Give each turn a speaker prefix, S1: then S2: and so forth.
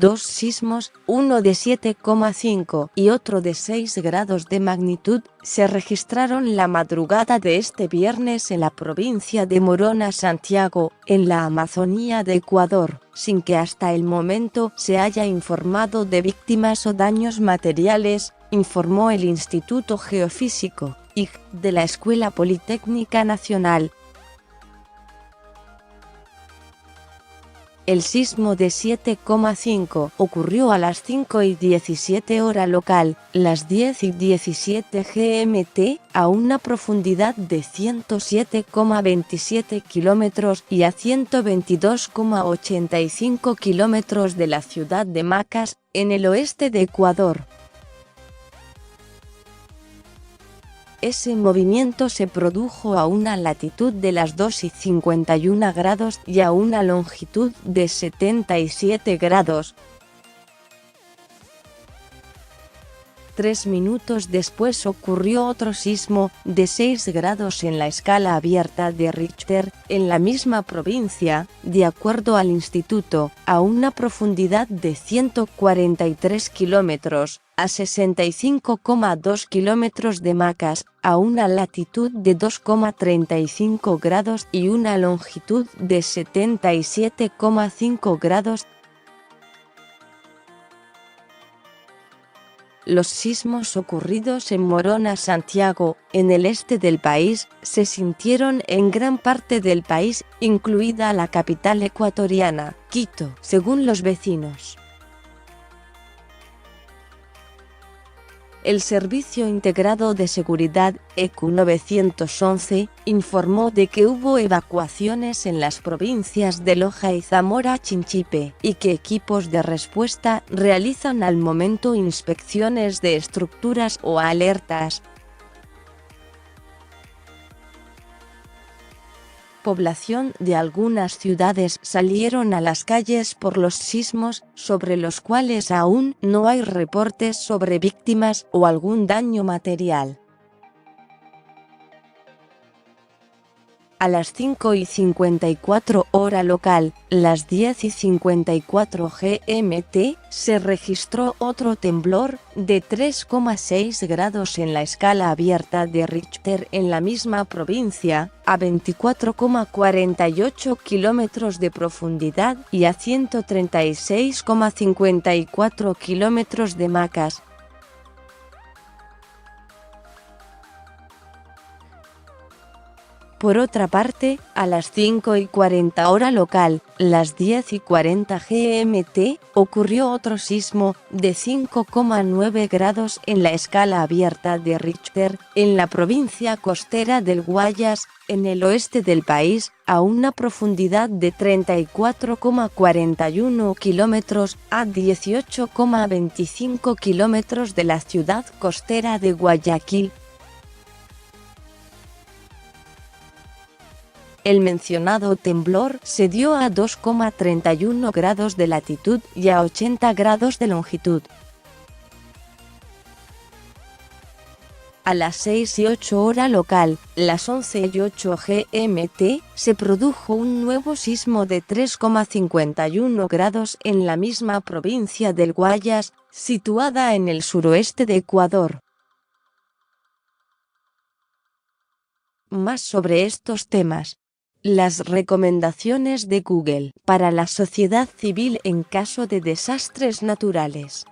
S1: Dos sismos, uno de 7,5 y otro de 6 grados de magnitud, se registraron la madrugada de este viernes en la provincia de Morona, Santiago, en la Amazonía de Ecuador, sin que hasta el momento se haya informado de víctimas o daños materiales, informó el Instituto Geofísico, IG, de la Escuela Politécnica Nacional. El sismo de 7,5 ocurrió a las 5:17 hora local, las 10:17 GMT, a una profundidad de 107,27 kilómetros y a 122,85 kilómetros de la ciudad de Macas, en el oeste de Ecuador. Ese movimiento se produjo a una latitud de las 2:51 grados y a una longitud de 77 grados. 3 minutos después ocurrió otro sismo, de 6 grados en la escala abierta de Richter, en la misma provincia, de acuerdo al instituto, a una profundidad de 143 kilómetros, a 65,2 kilómetros de Macas, a una latitud de 2,35 grados y una longitud de 77,5 grados. Los sismos ocurridos en Morona, Santiago, en el este del país, se sintieron en gran parte del país, incluida la capital ecuatoriana, Quito, según los vecinos. El Servicio Integrado de Seguridad, ECU 911, informó de que hubo evacuaciones en las provincias de Loja y Zamora-Chinchipe, y que equipos de respuesta realizan al momento inspecciones de estructuras o alertas. Población de algunas ciudades salieron a las calles por los sismos, sobre los cuales aún no hay reportes sobre víctimas o algún daño material. A las 5:54 hora local, las 10:54 GMT, se registró otro temblor, de 3,6 grados en la escala abierta de Richter en la misma provincia, a 24,48 kilómetros de profundidad y a 136,54 kilómetros de Macas. Por otra parte, a las 5:40 hora local, las 10:40 GMT, ocurrió otro sismo, de 5,9 grados en la escala abierta de Richter, en la provincia costera del Guayas, en el oeste del país, a una profundidad de 34,41 kilómetros, a 18,25 kilómetros de la ciudad costera de Guayaquil. El mencionado temblor se dio a 2,31 grados de latitud y a 80 grados de longitud. A las 6:08 hora local, las 11:08 GMT, se produjo un nuevo sismo de 3,51 grados en la misma provincia del Guayas, situada en el suroeste de Ecuador. Más sobre estos temas. Las recomendaciones de Google para la sociedad civil en caso de desastres naturales.